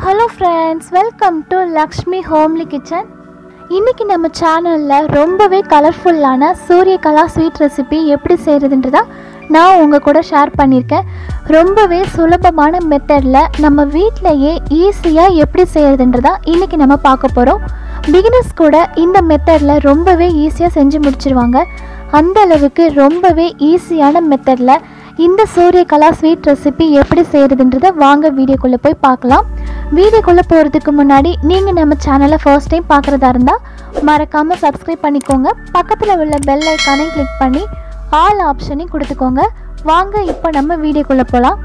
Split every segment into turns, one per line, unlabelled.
Hello friends, welcome to Lakshmi homely kitchen. இன்னைக்கு நம்ம சேனல்ல ரொம்பவே கலர்ஃபுல்லான சூரியகலா ஸ்வீட் ரெசிபி எப்படி செய்யறதுன்றத நான் உங்க கூட ஷேர் பண்ணிருக்கேன். ரொம்பவே சுலபமான மெத்தட்ல நம்ம வீட்லயே ஈஸியா எப்படி செய்யறதுன்றத இன்னைக்கு நம்ம பார்க்க போறோம். பிகினர்ஸ் கூட இந்த மெத்தட்ல ரொம்பவே ஈஸியா செஞ்சு முடிச்சிருவாங்க. அந்த அளவுக்கு ரொம்பவே ஈஸியான மெத்தட்ல இந்த சூரியகலா ஸ்வீட் ரெசிபி எப்படி செய்யறதுன்றத வாங்க வீடியோக்குள்ள போய் பார்க்கலாம். வீடியோக்குள்ள போறதுக்கு முன்னாடி நீங்க நம்ம சேனலை ஃபர்ஸ்ட் டைம் பார்க்கறதா இருந்தா மறக்காம சப்ஸ்கிரைப் பண்ணிக்கோங்க. பக்கத்துல உள்ள பெல் ஐகானை கிளிக் பண்ணி ஆல் ஆப்ஷனையும் கொடுத்துக்கோங்க. வாங்க இப்போ நம்ம வீடியோக்குள்ள போகலாம்.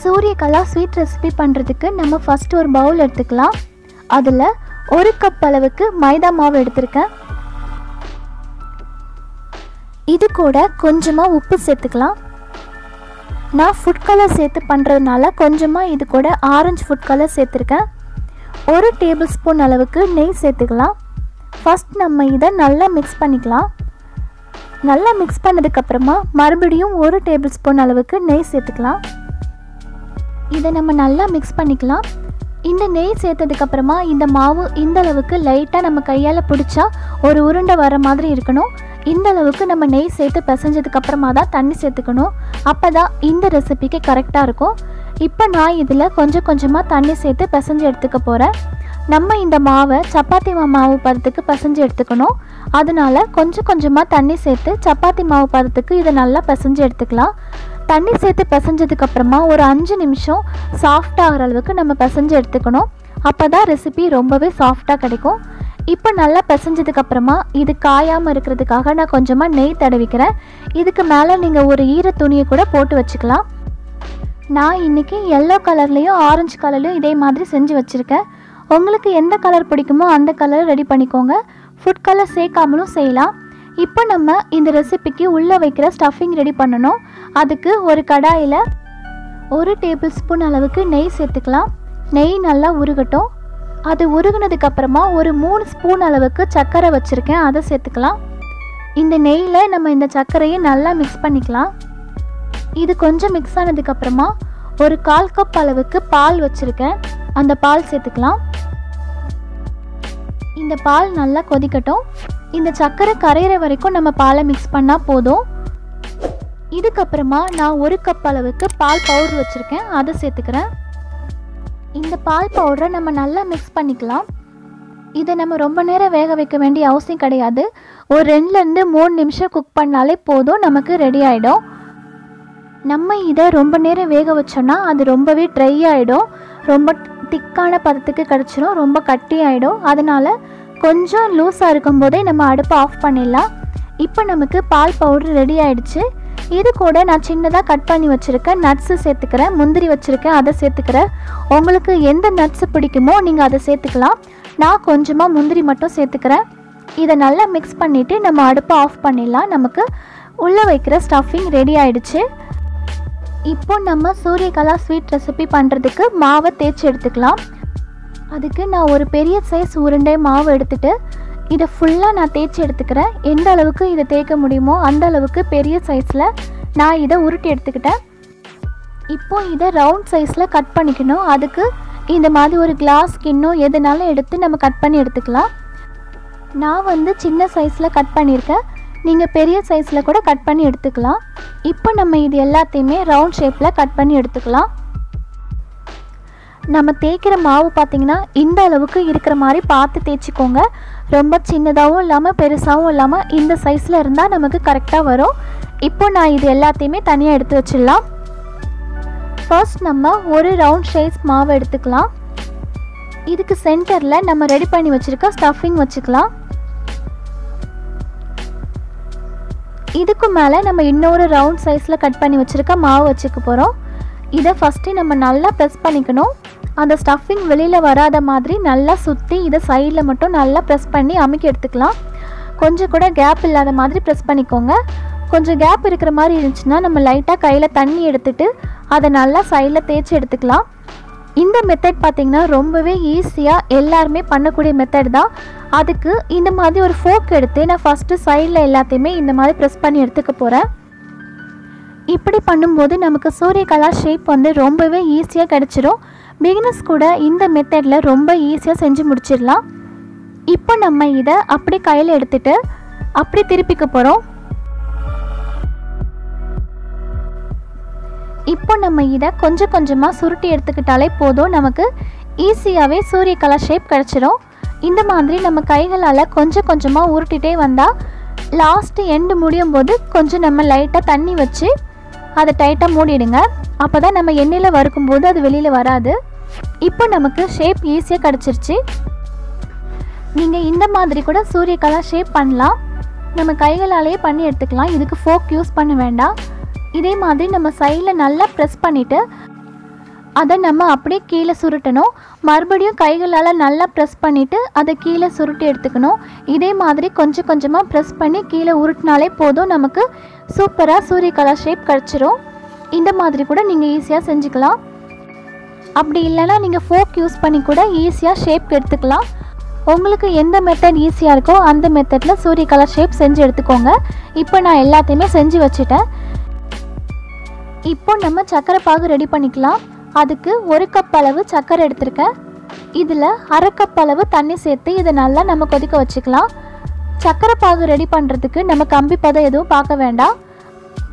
சூரியகலா ஸ்வீட் ரெசிபி பண்ணுறதுக்கு நம்ம ஃபர்ஸ்ட் ஒரு பவுல் எடுத்துக்கலாம். அதில் 1 கப் அளவுக்கு மைதா மாவு எடுத்திருக்கேன். இது கூட கொஞ்சமாக உப்பு சேர்த்துக்கலாம். நான் ஃபுட் கலர் சேர்த்து பண்ணுறதுனால கொஞ்சமாக இது கூட ஆரஞ்சு ஃபுட் கலர் சேர்த்துருக்கேன். 1 டேபிள் ஸ்பூன் அளவுக்கு நெய் சேர்த்துக்கலாம். ஃபஸ்ட் நம்ம இதை நல்லா மிக்ஸ் பண்ணிக்கலாம். நல்லா மிக்ஸ் பண்ணதுக்கப்புறமா மறுபடியும் 1 டேபிள் ஸ்பூன் அளவுக்கு நெய் சேர்த்துக்கலாம். இதை நம்ம நல்லா மிக்ஸ் பண்ணிக்கலாம். இந்த நெய் சேர்த்ததுக்கப்புறமா இந்த மாவு இந்த அளவுக்கு லைட்டாக நம்ம கையால் பிடிச்சா ஒரு உருண்டை வர மாதிரி இருக்கணும். இந்த அளவுக்கு நம்ம நெய் சேர்த்து பிசைஞ்சதுக்கப்புறமா தான் தண்ணி சேர்த்துக்கணும். அப்போ தான் இந்த ரெசிபிக்கு கரெக்டாக இருக்கும். இப்போ நான் இதில் கொஞ்சம் கொஞ்சமாக தண்ணி சேர்த்து பிசைஞ்சு எடுத்துக்க போகிறேன். நம்ம இந்த மாவை சப்பாத்தி மாவு பதத்துக்கு பிசைஞ்சு எடுத்துக்கணும். அதனால கொஞ்சம் கொஞ்சமாக தண்ணி சேர்த்து சப்பாத்தி மாவு பதத்துக்கு இதை நல்லா பிசைஞ்சு எடுத்துக்கலாம். தண்ணி சேர்த்து பிசைஞ்சதுக்கப்புறமா ஒரு 5 நிமிஷம் சாஃப்டாகிற அளவுக்கு நம்ம பிசைஞ்சு எடுத்துக்கணும். அப்போ தான் ரெசிபி ரொம்பவே சாஃப்டாக கிடைக்கும். இப்போ நல்லா பிசைஞ்சதுக்கப்புறமா இது காயாமல் இருக்கிறதுக்காக நான் கொஞ்சமாக நெய் தடவிக்கிறேன். இதுக்கு மேலே நீங்கள் ஒரு ஈர துணியை கூட போட்டு வச்சுக்கலாம். நான் இன்றைக்கி எல்லோ கலர்லேயும் ஆரஞ்சு கலர்லேயும் இதே மாதிரி செஞ்சு வச்சுருக்கேன். உங்களுக்கு எந்த கலர் பிடிக்குமோ அந்த கலர் ரெடி பண்ணிக்கோங்க. ஃபுட் கலர் சேர்க்காமலும் செய்யலாம். இப்போ நம்ம இந்த ரெசிபிக்கு உள்ளே வைக்கிற ஸ்டஃபிங் ரெடி பண்ணணும். அதுக்கு ஒரு கடாயில் 1 டேபிள் ஸ்பூன் அளவுக்கு நெய் சேர்த்துக்கலாம். நெய் நல்லா உருகட்டும். அது உருகுனதுக்கப்புறமா ஒரு 3 ஸ்பூன் அளவுக்கு சர்க்கரை வச்சுருக்கேன், அதை சேர்த்துக்கலாம். இந்த நெய்யில் நம்ம இந்த சர்க்கரையை நல்லா மிக்ஸ் பண்ணிக்கலாம். இது கொஞ்சம் மிக்ஸ் ஆனதுக்கப்புறமா ஒரு 1/4 கப் அளவுக்கு பால் வச்சுருக்கேன், அந்த பால் சேர்த்துக்கலாம். இந்த பால் நல்லா கொதிக்கட்டும். இந்த சர்க்கரை கரையிற வரைக்கும் நம்ம பாலை மிக்ஸ் பண்ணால் போதும். இதுக்கப்புறமா நான் 1 கப் அளவுக்கு பால் பவுடர் வச்சுருக்கேன், அதை சேர்த்துக்கிறேன். இந்த பால் பவுடரை நம்ம நல்லா மிக்ஸ் பண்ணிக்கலாம். இதை நம்ம ரொம்ப நேரம் வேக வைக்க வேண்டிய அவசியம் கிடையாது. ஒரு 2லேருந்து 3 நிமிஷம் குக் பண்ணாலே போதும், நமக்கு ரெடி ஆகிடும். நம்ம இதை ரொம்ப நேரம் வேக வச்சோன்னா அது ரொம்பவே ட்ரை ஆகிடும், ரொம்ப திக்கான பதத்துக்கு கிடச்சிடும், ரொம்ப கட்டி ஆகிடும். அதனால் கொஞ்சம் லூஸாக இருக்கும்போதே நம்ம அடுப்பை ஆஃப் பண்ணிடலாம். இப்போ நமக்கு பால் பவுடர் ரெடி ஆகிடுச்சு. இது கூட நான் சின்னதாக கட் பண்ணி வச்சுருக்கேன் நட்ஸு சேர்த்துக்கிறேன். முந்திரி வச்சுருக்கேன், அதை சேர்த்துக்கிறேன். உங்களுக்கு எந்த நட்ஸு பிடிக்குமோ நீங்கள் அதை சேர்த்துக்கலாம். நான் கொஞ்சமாக முந்திரி மட்டும் சேர்த்துக்கிறேன். இதை நல்லா மிக்ஸ் பண்ணிவிட்டு நம்ம அடுப்பை ஆஃப் பண்ணிடலாம். நமக்கு உள்ளே வைக்கிற ஸ்டஃபிங் ரெடி ஆகிடுச்சு. இப்போ நம்ம சூரியகலா ஸ்வீட் ரெசிபி பண்ணுறதுக்கு மாவை தேய்ச்சி எடுத்துக்கலாம். அதுக்கு நான் ஒரு பெரிய சைஸ் உருண்டை மாவு எடுத்துகிட்டு இதை ஃபுல்லாக நான் தேய்ச்சி எடுத்துக்கிறேன். எந்த அளவுக்கு இதை தேய்க்க முடியுமோ அந்த அளவுக்கு பெரிய சைஸில் நான் இதை உருட்டி எடுத்துக்கிட்டேன். இப்போது இதை ரவுண்ட் சைஸில் கட் பண்ணிக்கணும். அதுக்கு இந்த மாதிரி ஒரு கிளாஸ் கிண்ணோ எதுனாலும் எடுத்து நம்ம கட் பண்ணி எடுத்துக்கலாம். நான் சின்ன சைஸில் கட் பண்ணியிருக்கேன். நீங்கள் பெரிய சைஸில் கூட கட் பண்ணி எடுத்துக்கலாம். இப்போ நம்ம இது எல்லாத்தையுமே ரவுண்ட் ஷேப்பில் கட் பண்ணி எடுத்துக்கலாம். நம்ம தேய்க்கிற மாவு பார்த்திங்கன்னா இந்த அளவுக்கு இருக்கிற மாதிரி பார்த்து தேய்ச்சிக்கோங்க. ரொம்ப சின்னதாகவும் இல்லாமல் பெருசாகவும் இல்லாமல் இந்த சைஸில் இருந்தால் நமக்கு கரெக்டாக வரும். இப்போ நான் இது எல்லாத்தையுமே தனியாக எடுத்து வச்சிடலாம். ஃபர்ஸ்ட் நம்ம ஒரு ரவுண்ட் சைஸ் மாவு எடுத்துக்கலாம். இதுக்கு சென்டரில் நம்ம ரெடி பண்ணி வச்சுருக்க ஸ்டஃபிங் வச்சுக்கலாம். இதுக்கு மேலே நம்ம இன்னொரு ரவுண்ட் சைஸில் கட் பண்ணி வச்சுருக்க மாவு வச்சுக்க போகிறோம். இதை ஃபஸ்ட்டு நம்ம நல்லா ப்ரெஸ் பண்ணிக்கணும். அந்த ஸ்டஃபிங் வெளியில் வராத மாதிரி நல்லா சுற்றி இதை சைடில் மட்டும் நல்லா ப்ரெஸ் பண்ணி அமுக்கி எடுத்துக்கலாம். கொஞ்சம் கூட கேப் இல்லாத மாதிரி ப்ரெஸ் பண்ணிக்கோங்க. கொஞ்சம் கேப் இருக்கிற மாதிரி இருந்துச்சுன்னா நம்ம லைட்டாக கையில் தண்ணி எடுத்துகிட்டு அதை நல்லா சைடில் தேய்ச்சி எடுத்துக்கலாம். இந்த மெத்தட் பார்த்திங்கன்னா ரொம்பவே ஈஸியாக எல்லாருமே பண்ணக்கூடிய மெத்தட் தான். அதுக்கு இந்த மாதிரி ஒரு ஃபோக் எடுத்து நான் ஃபஸ்ட்டு சைடில் எல்லாத்தையுமே இந்த மாதிரி ப்ரெஸ் பண்ணி எடுத்துக்க போகிறேன். இப்படி பண்ணும்போது நமக்கு சூரியகலா ஷேப் ரொம்பவே ஈஸியாக கிடச்சிரும். பிகினர்ஸ் கூட இந்த மெத்தடில் ரொம்ப ஈஸியாக செஞ்சு முடிச்சிடலாம். இப்போ நம்ம இதை அப்படி கையில் எடுத்துகிட்டு அப்படி திருப்பிக்க போகிறோம். இப்போ நம்ம இதை கொஞ்சம் கொஞ்சமாக சுருட்டி எடுத்துக்கிட்டாலே போதும், நமக்கு ஈஸியாகவே சூரியகலா ஷேப் கிடச்சிடும். இந்த மாதிரி நம்ம கைகளால் கொஞ்சம் கொஞ்சமாக உருட்டிகிட்டே வந்தால் லாஸ்ட்டு எண்டு முடியும் போது கொஞ்சம் நம்ம லைட்டாக தண்ணி வச்சு அதை டைட்டாக மூடிடுங்க. அப்போ தான் நம்ம எண்ணெயில் வறுக்கும்போது அது வெளியில் வராது. இப்போ நமக்கு ஷேப் ஈஸியாக கிடச்சிருச்சு. நீங்கள் இந்த மாதிரி கூட சூரியகலா ஷேப் பண்ணலாம். நம்ம கைகளாலேயே பண்ணி எடுத்துக்கலாம். இதுக்கு ஃபோக் யூஸ் பண்ண வேண்டாம். இதே மாதிரி நம்ம சைடில் நல்லா ப்ரெஸ் பண்ணிவிட்டு அதை நம்ம அப்படியே கீழே சுருட்டணும். மறுபடியும் கைகளால் நல்லா ப்ரெஸ் பண்ணிவிட்டு அதை கீழே சுருட்டி எடுத்துக்கணும். இதே மாதிரி கொஞ்சம் கொஞ்சமாக ப்ரெஸ் பண்ணி கீழே உருட்டினாலே போதும், நமக்கு சூப்பராக சூரியகலா ஷேப் கிடச்சிரும். இந்த மாதிரி கூட நீங்கள் ஈஸியாக செஞ்சுக்கலாம். அப்படி இல்லைனா நீங்கள் ஃபோக் யூஸ் பண்ணி கூட ஈஸியாக ஷேப் எடுத்துக்கலாம். உங்களுக்கு எந்த மெத்தட் ஈஸியாக இருக்கோ அந்த மெத்தடில் சூரியகலா ஷேப் செஞ்சு எடுத்துக்கோங்க. இப்போ நான் எல்லாத்தையுமே செஞ்சு வச்சுட்டேன். இப்போ நம்ம சர்க்கரை பாகு ரெடி பண்ணிக்கலாம். அதுக்கு 1 கப் அளவு சர்க்கரை எடுத்திருக்கேன். இதில் 1/2 கப் அளவு தண்ணி சேர்த்து இதை நல்லா நம்ம கொதிக்க வச்சுக்கலாம். சர்க்கரை பாகு ரெடி பண்ணுறதுக்கு நம்ம கம்பி பதம் எதுவும் பார்க்க வேண்டாம்.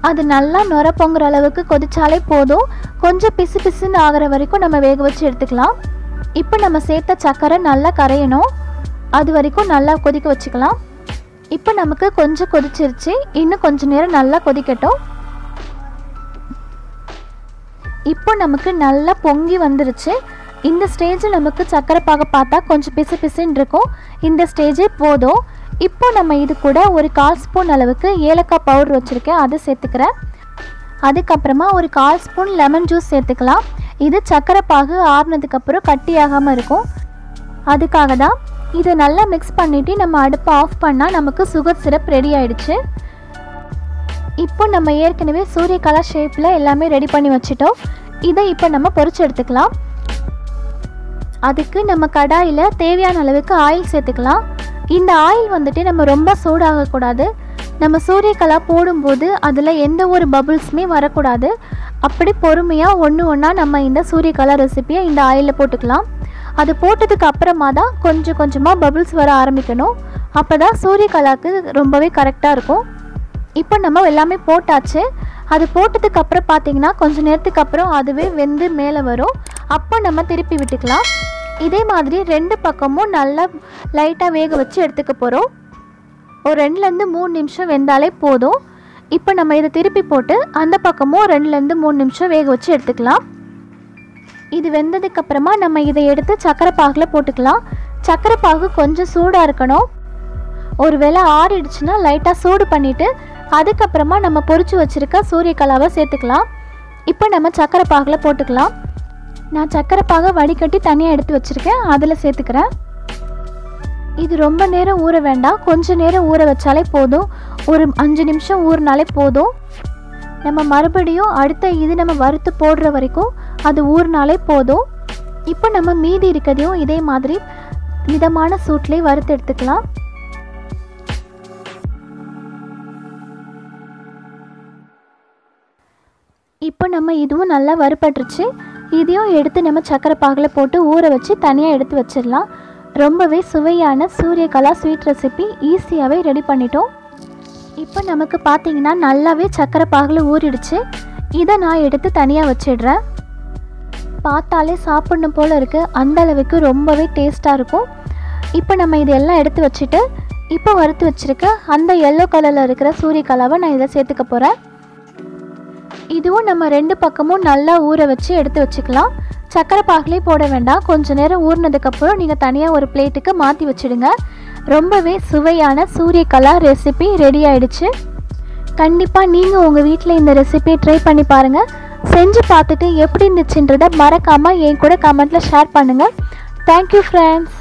அது நல்லா நுர பொங்குற அளவுக்கு கொதிச்சாலே போதும். கொஞ்சம் பிசு பிசுன்னு ஆகிற வரைக்கும் நம்ம வேக வச்சு எடுத்துக்கலாம். இப்போ நம்ம சேர்த்த சர்க்கரை நல்லா கரையணும், அது வரைக்கும் நல்லா கொதிக்க வச்சுக்கலாம். இப்போ நமக்கு கொஞ்சம் கொதிச்சிருச்சு. இன்னும் கொஞ்சம் நேரம் நல்லா கொதிக்கட்டும். இப்போ நமக்கு நல்லா பொங்கி வந்துருச்சு. இந்த ஸ்டேஜில் நமக்கு சர்க்கரை பாகு பார்த்தா கொஞ்சம் பிசு பிசுன்னு இருக்கும். இந்த ஸ்டேஜே போதும். இப்போ நம்ம இது கூட ஒரு 1/4 ஸ்பூன் அளவுக்கு ஏலக்காய் பவுடர் வச்சுருக்கேன், அதை சேர்த்துக்கிறேன். அதுக்கப்புறமா ஒரு 1/4 ஸ்பூன் லெமன் ஜூஸ் சேர்த்துக்கலாம். இது சர்க்கரை பாகு ஆறுனதுக்கப்புறம் கட்டியாகாமல் இருக்கும், அதுக்காக தான். இதை நல்லா மிக்ஸ் பண்ணிவிட்டு நம்ம அடுப்பை ஆஃப் பண்ணால் நமக்கு சுகர் சிரப் ரெடி ஆகிடுச்சு. இப்போ நம்ம ஏற்கனவே சூரியகலா ஷேப்பில் எல்லாமே ரெடி பண்ணி வச்சுட்டோம். இதை இப்போ நம்ம பொரிச்சு எடுத்துக்கலாம். அதுக்கு நம்ம கடாயில் தேவையான அளவுக்கு ஆயில் சேர்த்துக்கலாம். இந்த ஆயில் வந்துட்டு நம்ம ரொம்ப சூடாகக்கூடாது. நம்ம சூரியகலா போடும்போது அதில் எந்த ஒரு பபுள்ஸுமே வரக்கூடாது. அப்படி பொறுமையாக ஒன்று ஒன்றா நம்ம இந்த சூரியகலா ரெசிப்பியை இந்த ஆயிலில் போட்டுக்கலாம். அது போட்டதுக்கு அப்புறமா தான் கொஞ்சம் கொஞ்சமாக பபுள்ஸ் வர ஆரம்பிக்கணும். அப்போ தான் சூரியகலாவுக்கு ரொம்பவே கரெக்டாக இருக்கும். இப்போ நம்ம எல்லாமே போட்டாச்சு. அது போட்டதுக்கு அப்புறம் பார்த்திங்கன்னா கொஞ்சம் நேரத்துக்கு அப்புறம் அதுவே வெந்து மேலே வரும். அப்போ நம்ம திருப்பி விட்டுக்கலாம். இதே மாதிரி 2 பக்கமும் நல்லா லைட்டாக வேக வச்சு எடுத்துக்க போகிறோம். ஒரு 2லேருந்து 3 நிமிஷம் வெந்தாலே போதும். இப்போ நம்ம இதை திருப்பி போட்டு அந்த பக்கமும் 2லேருந்து 3 நிமிஷம் வேக வச்சு எடுத்துக்கலாம். இது வெந்ததுக்கப்புறமா நம்ம இதை எடுத்து சர்க்கரை பாகில் போட்டுக்கலாம். சர்க்கரை பாகு கொஞ்சம் சூடாக இருக்கணும். ஒரு வேளை ஆறிடுச்சுன்னா லைட்டாக சூடு பண்ணிவிட்டு அதுக்கப்புறமா நம்ம பொரிச்சு வச்சுருக்க சூரியகலாவை சேர்த்துக்கலாம். இப்போ நம்ம சர்க்கரை பாகில் போட்டுக்கலாம். நான் சர்க்கரை பாகை வடிகட்டி தனியாக எடுத்து வச்சுருக்கேன், அதில் சேர்த்துக்கிறேன். இது ரொம்ப நேரம் ஊற வேண்டாம், கொஞ்சம் நேரம் ஊற வச்சாலே போதும். ஒரு 5 நிமிஷம் ஊறினாலே போதும். நம்ம மறுபடியும் அடுத்த இது நம்ம வறுத்து போடுற வரைக்கும் அது ஊறினாலே போதும். இப்போ நம்ம மீதி இருக்கிறதையும் இதே மாதிரி மிதமான சூட்லேயே வறுத்து எடுத்துக்கலாம். இப்போ நம்ம இதுவும் நல்லா வறுபட்டுருச்சு. இதையும் எடுத்து நம்ம சர்க்கரை பாகில் போட்டு ஊற வச்சு தனியாக எடுத்து வச்சிடலாம். ரொம்பவே சுவையான சூரியகலா ஸ்வீட் ரெசிபி ஈஸியாகவே ரெடி பண்ணிட்டோம். இப்போ நமக்கு பார்த்திங்கன்னா நல்லாவே சர்க்கரை பாகில் ஊறிடுச்சு. இதை நான் எடுத்து தனியாக வச்சிடுறேன். பார்த்தாலே சாப்பிடணும் போல் இருக்குது, அந்த அளவுக்கு ரொம்பவே டேஸ்ட்டாக இருக்கும். இப்போ நம்ம இதெல்லாம் எடுத்து வச்சுட்டு இப்போ வறுத்து வச்சுருக்க அந்த எல்லோ கலரில் இருக்கிற சூரியகலாவை நான் இதை சேர்த்துக்க போகிறேன். இதுவும் நம்ம 2 பக்கமும் நல்லா ஊற வச்சு எடுத்து வச்சுக்கலாம். சர்க்கரை பாகிலே போட வேண்டாம், கொஞ்சம் நேரம் ஊறினதுக்கப்புறம் நீங்கள் தனியாக ஒரு பிளேட்டுக்கு மாற்றி வச்சுடுங்க. ரொம்பவே சுவையான சூரியகலா ரெசிபி ரெடி ஆகிடுச்சு. கண்டிப்பாக நீங்கள் உங்கள் வீட்டில் இந்த ரெசிபியை ட்ரை பண்ணி பாருங்கள். செஞ்சு பார்த்துட்டு எப்படி இருந்துச்சுன்றதை மறக்காமல் என் கூட கமெண்ட்டில் ஷேர் பண்ணுங்கள். Thank you friends.